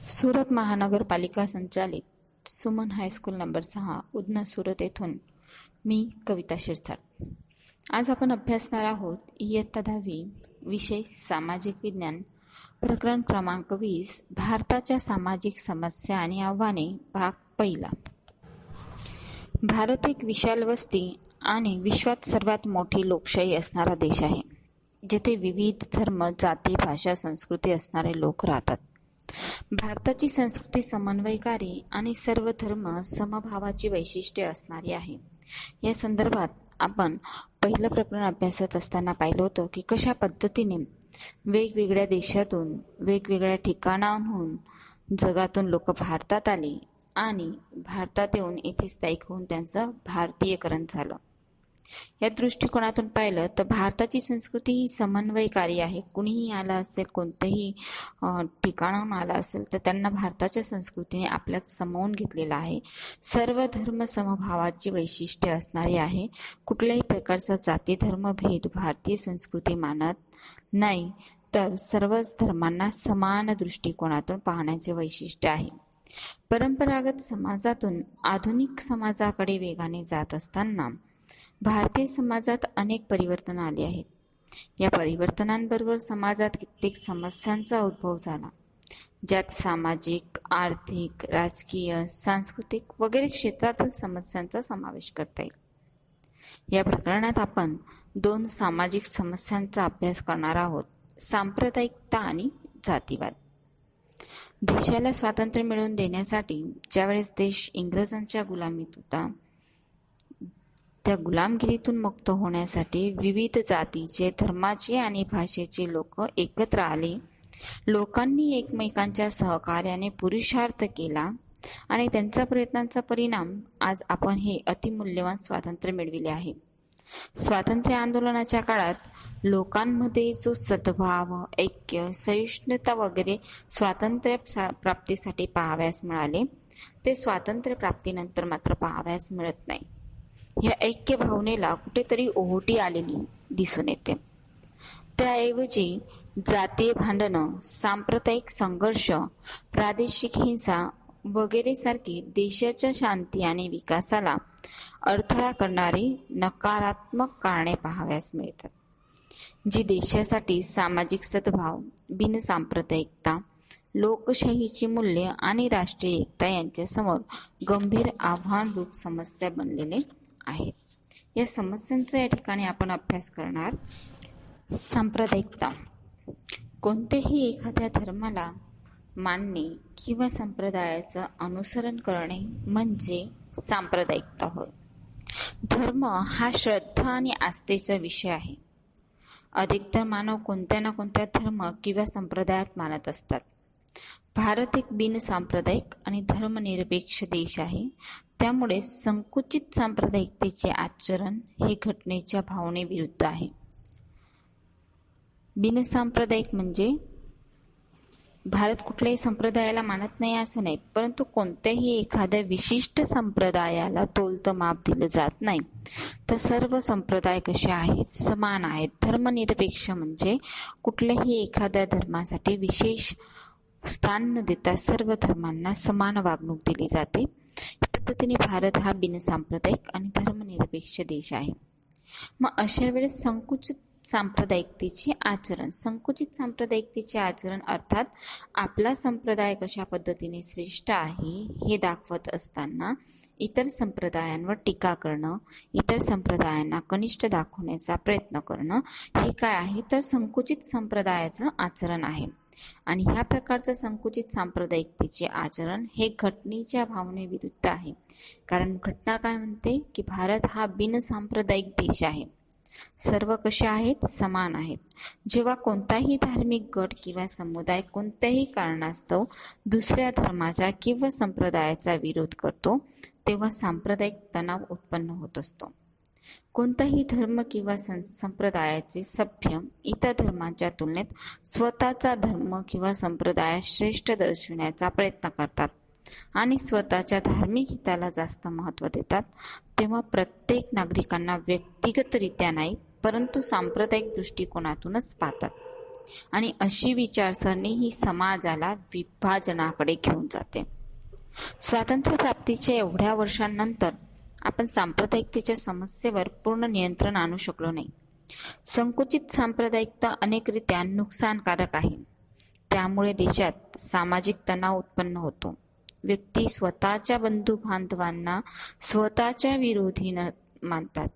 सुरत महानगरपालिका संचालित Suman high school number 6 Udhna Surat येथून मी कविता शिरसाट। आज आपण अभ्यासणार आहोत इयत्ता 10वी विषय सामाजिक विज्ञान प्रकरण क्रमांक 20 भारताच्या सामाजिक समस्या आणि आव्हाने भाग पहिला। भारत एक विशाल वस्ती आणि विश्वात सर्वात मोठी लोकशाही असणारा देश आहे, जिथे विविध धर्म, जाती, भाषा, संस्कृती असणारे लोक राहतात। भारताची संस्कृती समन्वयकारी आणि सर्व धर्म समभावाची वैशिष्ट्ये असणारी आहे। या संदर्भात आपण पहिलं प्रकरण अभ्यासत असताना पाहिलं होतं की कशा पद्धतीने वेगवेगळ्या देशातून, वेगवेगळ्या ठिकाणाहून, जगातून लोक भारतात आले आणि भारतात येऊन येथे स्थायिक होऊन त्यांचं भारतीयकरण झालं। या दृष्टिकोनातून पाहिलं तर भारताची संस्कृती ही समन्वयकारी आहे। कुणीही आला असेल, कोणत्याही ठिकाणाहून आला असेल तर त्यांना भारताच्या संस्कृतीने आपल्यात सामावून घेतलेला आहे। सर्व धर्म समभावाची वैशिष्ट्ये असणारी आहे। कुठल्याही प्रकारचा जाती धर्म भेद भारतीय संस्कृती मानत नाही, तर सर्वच धर्मांना समान दृष्टिकोनातून पाहण्याचे वैशिष्ट्य आहे। परंपरागत समाजातून आधुनिक समाजाकडे वेगाने जात असताना भारतीय समाजात अनेक परिवर्तन आले आहेत। या परिवर्तनांबरोबर समाजात कित्येक समस्यांचा उद्भव झाला, ज्यात सामाजिक, आर्थिक, राजकीय, सांस्कृतिक वगैरे क्षेत्रातील समस्यांचा समावेश करता येईल। या प्रकरणात आपण दोन सामाजिक समस्यांचा अभ्यास करणार आहोत, सांप्रदायिकता आणि जातीवाद। देशाला स्वातंत्र्य मिळवून देण्यासाठी ज्यावेळेस देश इंग्रजांच्या गुलामीत होता, त्या गुलामगिरीतून मुक्त होण्यासाठी विविध जातीचे, धर्माचे आणि भाषेचे लोक एकत्र आले। लोकांनी एकमेकांच्या सहकार्याने पुरुषार्थ केला आणि त्यांच्या प्रयत्नांचा परिणाम आज आपण हे अतिमूल्यवान स्वातंत्र्य मिळविले आहे। स्वातंत्र्य आंदोलनाच्या काळात लोकांमध्ये जो सद्भाव, ऐक्य, सहिष्णुता वगैरे स्वातंत्र्य प्राप्तीसाठी पाहावयास मिळाले, ते स्वातंत्र्य प्राप्तीनंतर मात्र पाहावयास मिळत नाही। या ऐक्य भावनेला कुठेतरी ओहोटी आलेली दिसून येते। त्याऐवजी जातीय भांडणं, सांप्रदायिक संघर्ष, प्रादेशिक हिंसा वगैरे सारखी देशाच्या शांती आणि विकासाला अडथळा करणारी नकारात्मक कारणे पाहावयास मिळतात, जी देशासाठी सामाजिक सद्भाव, बिनसांप्रदायिकता, लोकशाहीची मूल्य आणि राष्ट्रीय एकता यांच्यासमोर गंभीर आव्हानरूप समस्या बनलेले आहेत। या समस्यांचा या ठिकाणी आपण अभ्यास करणार। सांप्रदायिकता, कोणत्याही एखाद्या धर्माला मानणे किंवा संप्रदायाचं अनुसरण करणे म्हणजे सांप्रदायिकता होय। धर्म हा श्रद्धा आणि आस्थेचा विषय आहे। अधिकतर मानव कोणत्या ना कोणत्या धर्म किंवा संप्रदायात मानत असतात। भारत एक बिनसांप्रदायिक आणि धर्मनिरपेक्ष देश आहे, त्यामुळे संकुचित सांप्रदायिकतेचे आचरण हे घटनेच्या भावनेविरुद्ध आहे। बिनसांप्रदायिक म्हणजे भारत कुठल्याही संप्रदायाला मानत नाही असं नाही, परंतु कोणत्याही एखाद्या विशिष्ट संप्रदायाला तोलतं माप दिलं जात नाही, तर सर्व संप्रदाय कसे आहेत, समान आहेत। धर्मनिरपेक्ष म्हणजे कुठल्याही एखाद्या धर्मासाठी विशेष स्थान न देता सर्व धर्मांना समान वागणूक दिली जाते। पद्धतीने भारत हा बिनसांप्रदायिक आणि धर्मनिरपेक्ष देश आहे। मग अशा वेळेस संकुचित सांप्रदायिकतेचे आचरण अर्थात आपला संप्रदाय कशा पद्धतीने श्रेष्ठ आहे हे दाखवत असताना इतर संप्रदायांवर टीका करणं, इतर संप्रदायांना कनिष्ठ दाखवण्याचा प्रयत्न करणं, हे काय आहे तर संकुचित संप्रदायाचं आचरण आहे। आणि ह्या प्रकारचं संकुचित सांप्रदायिकतेचे आचरण हे घटनेच्या भावनेविरुद्ध आहे। कारण घटना काय म्हणते की भारत हा बिनसांप्रदायिक देश आहे, सर्व कसे आहेत, समान आहेत। जेव्हा कोणताही धार्मिक गट किंवा समुदाय कोणत्याही कारणास्तव दुसऱ्या धर्माचा किंवा संप्रदायाचा विरोध करतो, तेव्हा सांप्रदायिक तणाव उत्पन्न होत असतो। कोणताही धर्म किंवा संप्रदायाचे सभ्य इतर धर्मांच्या तुलनेत स्वतःचा धर्म किंवा संप्रदाय श्रेष्ठ दर्शविण्याचा प्रयत्न करतात आणि स्वतःच्या धार्मिक हिताला जास्त महत्त्व देतात, तेव्हा प्रत्येक नागरिकांना व्यक्तिगतरित्या नाही, परंतु सांप्रदायिक दृष्टिकोनातूनच पाहतात। आणि अशी विचारसरणी ही समाजाला विभाजनाकडे घेऊन जाते. स्वातंत्र्यप्राप्तीच्या एवढ्या वर्षांनंतर आपण सांप्रदायिकतेच्या समस्येवर पूर्ण नियंत्रण आणू शकलो नाही. संकुचित सांप्रदायिकता अनेकरित्या नुकसानकारक आहे. त्यामुळे देशात सामाजिक तणाव उत्पन्न होतो. व्यक्ती स्वतःच्या बंधू बांधवांना स्वतःच्या विरोधी मानतात,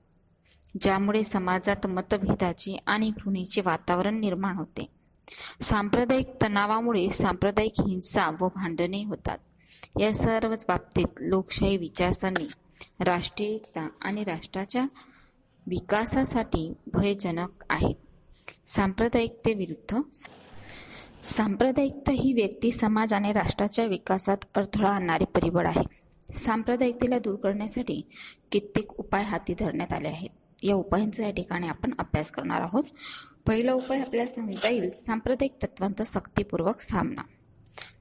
ज्यामुळे समाजात मतभेदाची आणि घृणेचे वातावरण निर्माण होते. सांप्रदायिक तणावामुळे सांप्रदायिक हिंसा व भांडणे होतात. या सर्वच बाबतीत लोकशाही विचारसरणी राष्ट्रीय एकता आणि राष्ट्राच्या विकासासाठी भयजनक आहेत. सांप्रदायिकतेविरुद्ध सांप्रदायिकता ही व्यक्ती, समाज आणि राष्ट्राच्या विकासात अडथळा आणणारे परिबळ आहे. सांप्रदायिकतेला दूर करण्यासाठी कित्येक उपाय हाती धरण्यात आले आहेत. या उपायांचा या ठिकाणी आपण अभ्यास करणार आहोत. पहिला उपाय आपल्याला सांगता येईल सांप्रदायिक तत्वांचा सक्तीपूर्वक सामना.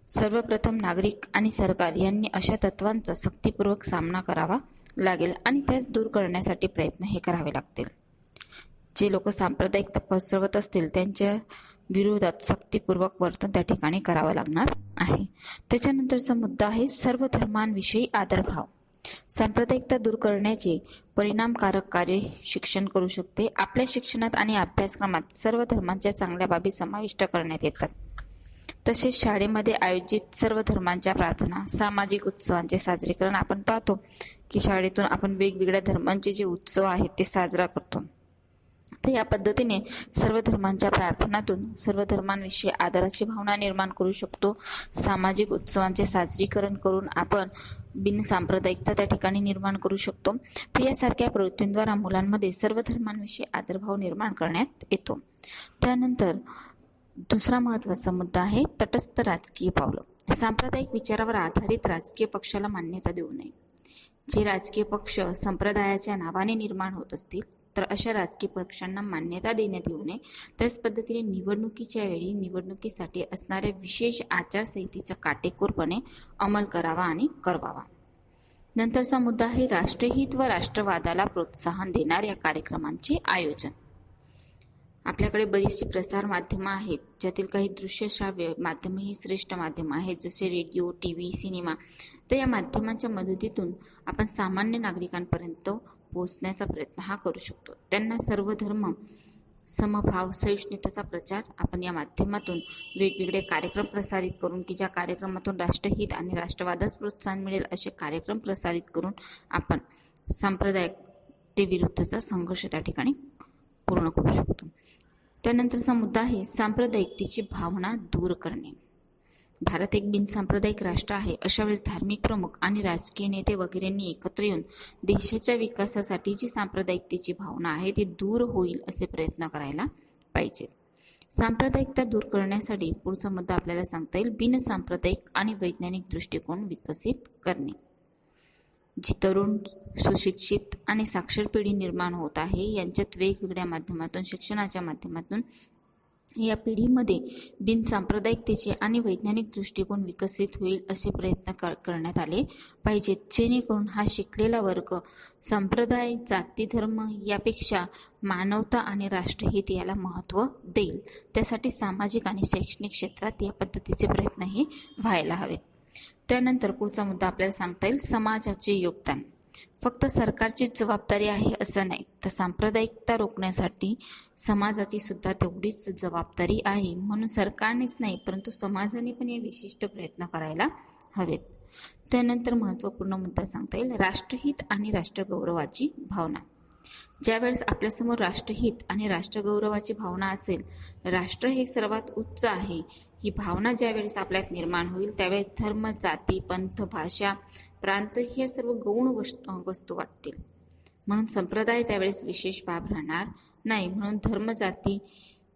सर्वप्रथम नागरिक आणि सरकार यांनी अशा तत्वांचा सक्तीपूर्वक सामना करावा लागेल आणि त्यास दूर करण्यासाठी प्रयत्न हे करावे लागतील. जे लोक सांप्रदायिकता पसरवत असतील त्यांच्या विरोधात सक्तीपूर्वक वर्तन त्या ठिकाणी करावं लागणार आहे. त्याच्यानंतरचा मुद्दा आहे सर्व धर्मांविषयी आदरभाव. सांप्रदायिकता दूर करण्याचे परिणामकारक कार्य शिक्षण करू शकते. आपल्या शिक्षणात आणि अभ्यासक्रमात सर्व धर्मांच्या चांगल्या बाबी समाविष्ट करण्यात येतात. तसेच शाळेमध्ये आयोजित सर्व धर्मांच्या प्रार्थना, सामाजिक उत्सवांचे साजरीकरण आपण पाहतो की शाळेतून आपण वेगवेगळ्या धर्मांचे जे उत्सव आहेत ते साजरा करतो. तर या पद्धतीने सर्व धर्मांच्या प्रार्थनातून सर्व धर्मांविषयी आदराची भावना निर्माण करू शकतो. सामाजिक उत्सवांचे साजरीकरण करून आपण बिनसांप्रदायिकता त्या ठिकाणी निर्माण करू शकतो. तर यासारख्या प्रवृत्तींद्वारा मुलांमध्ये सर्व धर्मांविषयी आदरभाव निर्माण करण्यात येतो. त्यानंतर दुसरा महत्त्वाचा मुद्दा आहे तटस्थ राजकीय पावलं. सांप्रदायिक विचारावर आधारित राजकीय पक्षाला मान्यता देऊ नये. जे राजकीय पक्ष संप्रदायाच्या नावाने निर्माण होत असतील तर अशा राजकीय पक्षांना मान्यता देण्यात येऊ नये. त्याच पद्धतीने निवडणुकीच्या वेळी निवडणुकीसाठी असणाऱ्या विशेष आचारसंहितेचा काटेकोरपणे अंमल करावा आणि करवावा. नंतरचा मुद्दा आहे राष्ट्रहित व राष्ट्रवादाला प्रोत्साहन देणाऱ्या कार्यक्रमांचे आयोजन. आपल्याकडे बरीचशी प्रसार माध्यमं आहेत, ज्यातील काही दृश्यश्राव्य माध्यमं ही श्रेष्ठ माध्यमं आहेत, जसे रेडिओ, TV, सिनेमा. तर या माध्यमांच्या मदतीतून आपण सामान्य नागरिकांपर्यंत पोहोचण्याचा प्रयत्न हा करू शकतो. त्यांना सर्व धर्म, समभाव, सहिष्णुतेचा प्रचार आपण या माध्यमातून वेगवेगळे कार्यक्रम प्रसारित करून की ज्या कार्यक्रमातून राष्ट्रहित आणि राष्ट्रवादास प्रोत्साहन मिळेल असे कार्यक्रम प्रसारित करून आपण सांप्रदायिकतेविरुद्धचा संघर्ष त्या ठिकाणी पूर्ण करू शकतो. त्यानंतरचा मुद्दा आहे सांप्रदायिकतेची भावना दूर करणे. भारत एक बिनसांप्रदायिक राष्ट्र आहे. अशा वेळेस धार्मिक प्रमुख आणि राजकीय नेते वगैरेंनी एकत्र येऊन देशाच्या विकासासाठी जी सांप्रदायिकतेची भावना आहे ती दूर होईल असे प्रयत्न करायला पाहिजेत. सांप्रदायिकता दूर करण्यासाठी पुढचा मुद्दा आपल्याला सांगता येईल बिनसांप्रदायिक आणि वैज्ञानिक दृष्टिकोन विकसित करणे. जी तरुण, सुशिक्षित आणि साक्षर पिढी निर्माण होत आहे यांच्यात वेगवेगळ्या माध्यमातून, शिक्षणाच्या माध्यमातून या पिढीमध्ये बिनसांप्रदायिकतेचे आणि वैज्ञानिक दृष्टिकोन विकसित होईल असे प्रयत्न करण्यात आले पाहिजेत, जेणेकरून हा शिकलेला वर्ग संप्रदाय, जाती, धर्म यापेक्षा मानवता आणि राष्ट्रहित याला महत्त्व देईल. त्यासाठी सामाजिक आणि शैक्षणिक क्षेत्रात या पद्धतीचे प्रयत्न हे व्हायला हवेत. त्यानंतर पुढचा मुद्दा आपल्याला सांगता येईल समाजाचे योगदान. फक्त सरकारची जबाबदारी आहे असं नाही, तर सांप्रदायिकता रोखण्यासाठी समाजाची सुद्धा तेवढीच जबाबदारी आहे. म्हणून सरकारनेच नाही परंतु समाजाने पण हे विशिष्ट प्रयत्न करायला हवेत. त्यानंतर महत्त्वपूर्ण मुद्दा सांगता येईल राष्ट्रहित आणि राष्ट्रगौरवाची भावना. ज्यावेळेस आपल्यासमोर राष्ट्रहित आणि राष्ट्रगौरवाची भावना असेल, राष्ट्र हे सर्वात उच्च आहे ही भावना ज्यावेळेस आपल्यात निर्माण होईल त्यावेळेस धर्म, जाती, पंथ, भाषा, प्रांत हे सर्व गौण वस्तू वाटतील. म्हणून संप्रदाय त्यावेळेस विशेष बाब राहणार नाही. म्हणून धर्म, जाती,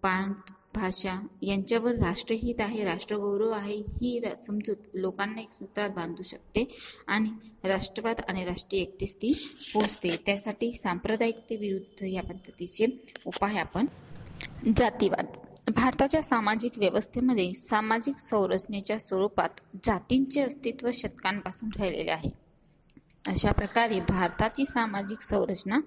पंथ, भाषा यांच्यावर राष्ट्रहित आहे, राष्ट्रगौरव आहे ही समजूत लोकांना एक सूत्रात बांधू शकते आणि राष्ट्रवाद आणि राष्ट्रीय एकतेस ती पोचते. त्यासाठी सांप्रदायिकतेविरुद्ध या पद्धतीचे उपाय आपण. जातीवाद. भारताच्या सामाजिक व्यवस्थेमध्ये सामाजिक संरचनेच्या स्वरूपात जातींचे अस्तित्व शतकांपासून राहिलेले आहे. अशा प्रकारे भारताची सामाजिक संरचना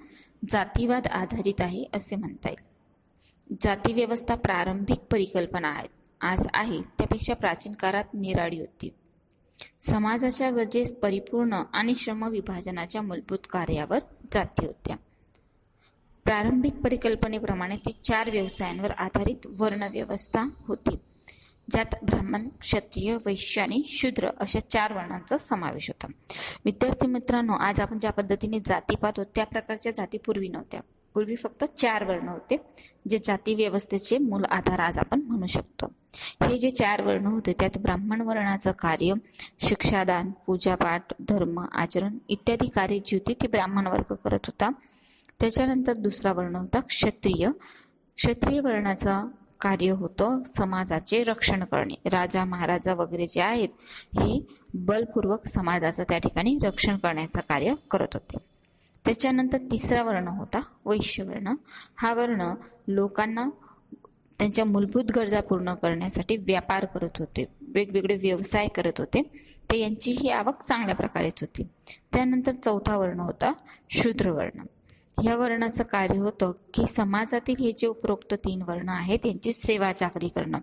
जातीवाद आधारित आहे असे म्हणता येईल. जाती व्यवस्था प्रारंभिक परिकल्पना आज आहे त्यापेक्षा प्राचीन काळात निराळी होती. समाजाच्या गरजेस परिपूर्ण आणि श्रम विभाजनाच्या मूलभूत कार्यावर जाती होत्या. प्रारंभिक परिकल्पनेप्रमाणे ती 4 व्यवसायांवर आधारित वर्णव्यवस्था होती, ज्यात ब्राह्मण, क्षत्रिय, वैश्य आणि शूद्र अशा 4 वर्णांचा समावेश होता. विद्यार्थी मित्रांनो, आज आपण ज्या पद्धतीने जाती पाहतो त्या प्रकारच्या जाती पूर्वी नव्हत्या. पूर्वी फक्त 4 वर्ण होते, जे जाती व्यवस्थेचे मूल आधार आज आपण म्हणू शकतो. हे जे 4 वर्ण होते त्यात ब्राह्मण वर्णाचं कार्य शिक्षादान, पूजापाठ, धर्म आचरण इत्यादी कार्य जी होती ती ब्राह्मण वर्ग करत होता. त्याच्यानंतर दुसरा वर्ण होता क्षत्रिय. क्षत्रिय वर्णाचा कार्य होतं समाजाचे रक्षण करणे. राजा महाराजा वगैरे जे आहेत हे बलपूर्वक समाजाचं त्या ठिकाणी रक्षण करण्याचं कार्य करत होते. त्याच्यानंतर तिसरा वर्ण होता वैश्य वर्ण. हा वर्ण लोकांना त्यांच्या मूलभूत गरजा पूर्ण करण्यासाठी व्यापार करत होते, वेगवेगळे व्यवसाय करत होते, ते यांची ही आवक चांगल्या प्रकारेच होती. त्यानंतर चौथा वर्ण होता शूद्र वर्ण. या वर्णाचं कार्य होतं की समाजातील हे जे उपरोक्त 3 वर्ण आहेत त्यांची सेवा चाकरी करणं.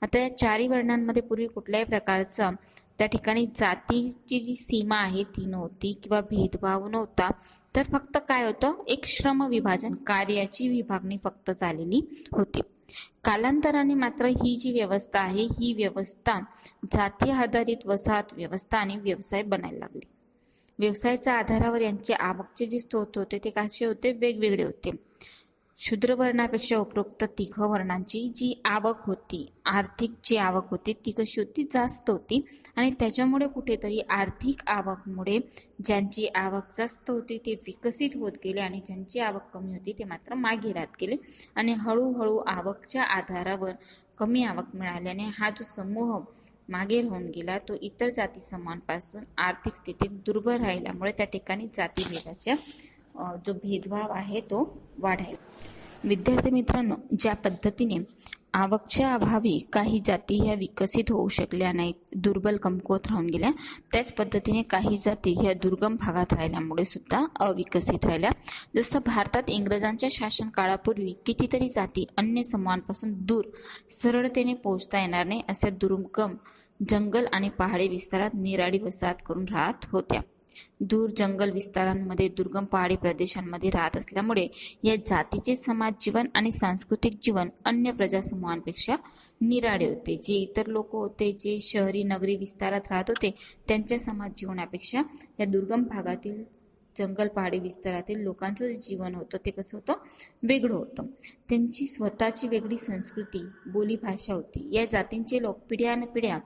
आता या 4 वर्णांमध्ये पूर्वी कुठल्याही प्रकारचा त्या ठिकाणी जातीची जी सीमा आहे ती नव्हती किंवा भेदभाव नव्हता. तर फक्त काय होतं, एक श्रम विभाजन, कार्याची विभागणी फक्त झालेली होती. कालांतराने मात्र ही जी व्यवस्था आहे ही व्यवस्था जाती आधारित वसाहत व्यवस्था आणि व्यवसाय बनायला लागली. व्यवसायाच्या आधारावर यांचे आवकचे जे स्रोत होते ते कसे होते, वेगवेगळे होते. शूद्र वर्णापेक्षा उपरोक्त 3 वर्णांची जी आवक होती, आर्थिक जी आवक होती ती कशी होती, जास्त होती. आणि त्याच्यामुळे कुठेतरी आर्थिक आवकमुळे ज्यांची आवक जास्त होती ते विकसित होत गेले आणि ज्यांची आवक कमी होती ते मात्र मागे राहत गेले. आणि हळूहळू आवकच्या आधारावर कमी आवक मिळाल्याने हा जो समूह मागे राहून गेला तो इतर जाती समूहांपासून आर्थिक स्थितीत दुर्बल राहिल्यामुळे त्या ठिकाणी जातीभेदाचा जो भेदभाव आहे तो वाढायला. विद्यार्थी मित्रांनो, ज्या पद्धतीने आवकच्या अभावी काही जाती ह्या विकसित होऊ शकल्या नाहीत, दुर्बल कमकुवत राहून गेल्या, त्याच पद्धतीने काही जाती ह्या दुर्गम भागात राहिल्यामुळे सुद्धा अविकसित राहिल्या. जसं भारतात इंग्रजांच्या शासन काळापूर्वी कितीतरी जाती अन्य समूहांपासून दूर सरळतेने पोहोचता येणार नाही अशा दुर्गम जंगल आणि पहाडी विस्तारात निराळी वसाहत करून राहत होत्या. दूर जंगल विस्तारांमध्ये, दुर्गम पहाडी प्रदेशांमध्ये राहत असल्यामुळे या जातीचे समाज जीवन आणि सांस्कृतिक जीवन अन्य प्रजासमूहांपेक्षा निराळे होते. जे इतर लोक होते, जे शहरी नगरी विस्तारात राहत होते, त्यांच्या समाज जीवनापेक्षा या दुर्गम भागातील जंगल पहाडी विस्तारातील लोकांचं जे जीवन होतं ते कसं होतं, वेगळं होतं. त्यांची स्वतःची वेगळी संस्कृती, बोली, भाषा होती. या जातींचे लोक पिढ्यानपिढ्या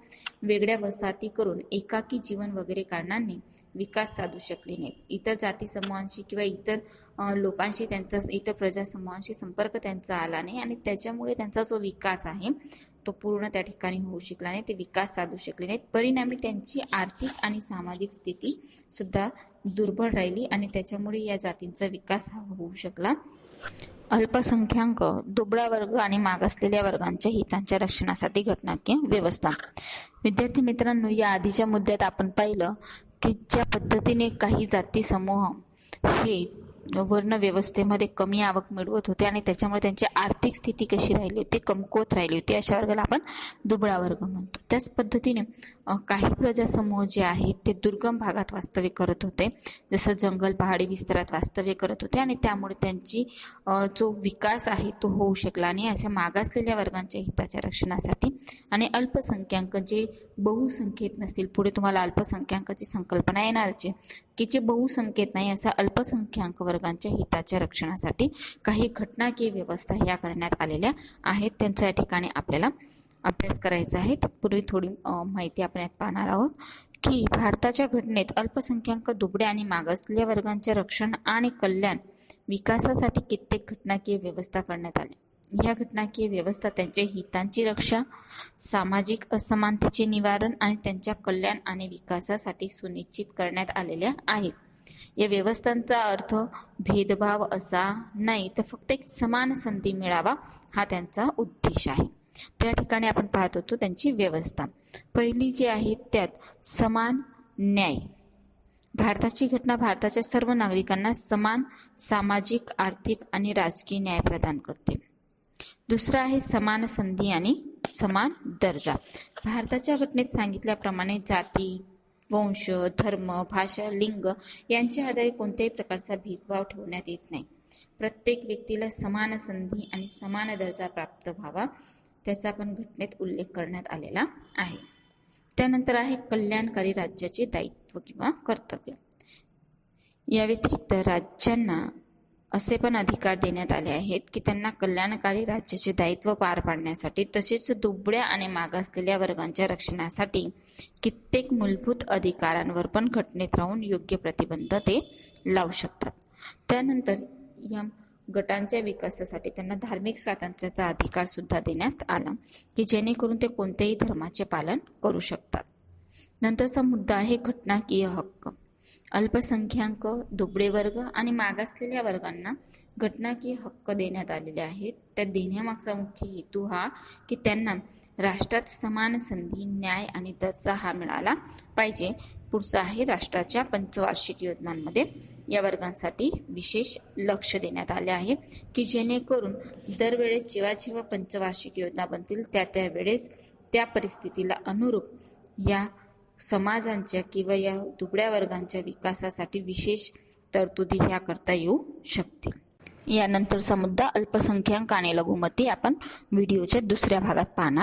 वेगळ्या वसाहती करून एकाकी जीवन वगैरे कारणांनी विकास साधू शकले नाहीत. इतर जाती समूहांशी किंवा इतर लोकांशी त्यांचा, इतर प्रजासमूहांशी संपर्क त्यांचा आला नाही आणि त्याच्यामुळे त्यांचा जो विकास आहे तो पूर्ण त्या ठिकाणी होऊ शकला नाही, ते विकास साधू शकले नाहीत. परिणामी त्यांची आर्थिक आणि सामाजिक स्थिती सुद्धा दुर्बल राहिली आणि त्याच्यामुळे या जातींचा विकास हा होऊ शकला. अल्पसंख्याक, दुबळा वर्ग आणि मागासलेल्या वर्गांच्या हितांच्या रक्षणासाठी घटनाकीय व्यवस्था. विद्यार्थी मित्रांनो, या आधीच्या मुद्द्यात आपण पाहिलं की ज्या पद्धतीने काही जाती समूह हे वर्ण व्यवस्थेमध्ये कमी आवक मिळवत होते आणि त्याच्यामुळे त्यांची आर्थिक स्थिती कशी राहिली होती, कमकुवत राहिली होती, अशा वर्गाला आपण दुबळा वर्ग म्हणतो. त्याच पद्धतीने काही प्रजासमूह जे आहेत ते दुर्गम भागात वास्तव्य करत होते, जसं जंगल पहाडी विस्तारात वास्तव्य करत होते आणि त्यामुळे त्यांची जो विकास आहे तो होऊ शकला नाही. अशा मागासलेल्या वर्गांच्या हिताच्या रक्षणासाठी आणि अल्पसंख्याक जे बहुसंख्येत नसतील, पुढे तुम्हाला अल्पसंख्याकाची संकल्पना येणारच आहे की जे बहुसंख्येत नाही, असा अल्पसंख्याक वर्गांच्या हिताच्या रक्षणासाठी काही घटनाकीय व्यवस्था ह्या करण्यात आलेल्या आहेत. त्यांचा या ठिकाणी आपल्याला अभ्यास करायचा आहे. तत्पूर्वी थोडी माहिती आपण यात पाहणार आहोत की भारताच्या घटनेत अल्पसंख्याक, दुबळ्या आणि मागासलेल्या वर्गांचे रक्षण आणि कल्याण विकासासाठी कित्येक घटनाकीय व्यवस्था करण्यात आल्या. ह्या घटनाकीय व्यवस्था त्यांच्या हितांची रक्षा, सामाजिक असमानतेचे निवारण आणि त्यांच्या कल्याण आणि विकासासाठी सुनिश्चित करण्यात आलेल्या आहेत. या व्यवस्थांचा अर्थ भेदभाव असा नाही, तर फक्त एक समान संधी मिळावा हा त्यांचा उद्देश आहे. त्या ठिकाणी आपण पाहत होतो त्यांची व्यवस्था. पहिली जी आहे त्यात समान न्याय. भारताची घटना भारताच्या सर्व नागरिकांना समान सामाजिक, आर्थिक आणि राजकीय न्याय प्रदान करते. दुसरा आहे समान संधी आणि समान दर्जा. भारताच्या घटनेत सांगितल्याप्रमाणे जाती, वंश, धर्म, भाषा, लिंग यांच्या आधारे कोणत्याही प्रकारचा भेदभाव ठेवण्यात येत नाही. प्रत्येक व्यक्तीला समान संधी आणि समान दर्जा प्राप्त व्हावा त्याचा पण घटनेत उल्लेख करण्यात आलेला आहे. त्यानंतर आहे कल्याणकारी राज्याचे दायित्व किंवा कर्तव्य. या व्यतिरिक्त राज्यांना असे पण अधिकार देण्यात आले आहेत की त्यांना कल्याणकारी राज्याचे दायित्व पार पाडण्यासाठी तसेच दुबळ्या आणि मागासलेल्या वर्गांच्या रक्षणासाठी कित्येक मूलभूत अधिकारांवर पण घटनेत राहून योग्य प्रतिबंध ते लावू शकतात. त्यानंतर या गटांच्या विकासासाठी त्यांना धार्मिक स्वातंत्र्याचा अधिकार सुद्धा देण्यात आला की जेणेकरून ते कोणत्याही धर्माचे पालन करू शकतात. नंतरचा मुद्दा आहे घटनाकीय हक्क. अल्पसंख्याक, दुबळे वर्ग आणि मागासलेल्या वर्गांना घटनाकीय हक्क देण्यात आलेले आहेत. त्या देण्यामागचा मुख्य हेतू हा की त्यांना राष्ट्रात समान संधी, न्याय आणि दर्जा हा मिळाला पाहिजे. पुढचा आहे राष्ट्राच्या पंचवार्षिक योजनांमध्ये या वर्गांसाठी विशेष लक्ष देण्यात आले आहे की जेणेकरून दरवेळेस जेव्हा पंचवार्षिक योजना बनतील त्या वेळेस त्या परिस्थितीला अनुरूप या समाजांच्या किंवा या दुबळ्या वर्गांच्या विकासासाठी विशेष तरतुदी ह्या करता येऊ शकतील. यानंतरचा मुद्दा अल्पसंख्याक आणि लघुमती आपण व्हिडिओच्या दुसऱ्या भागात पाहणार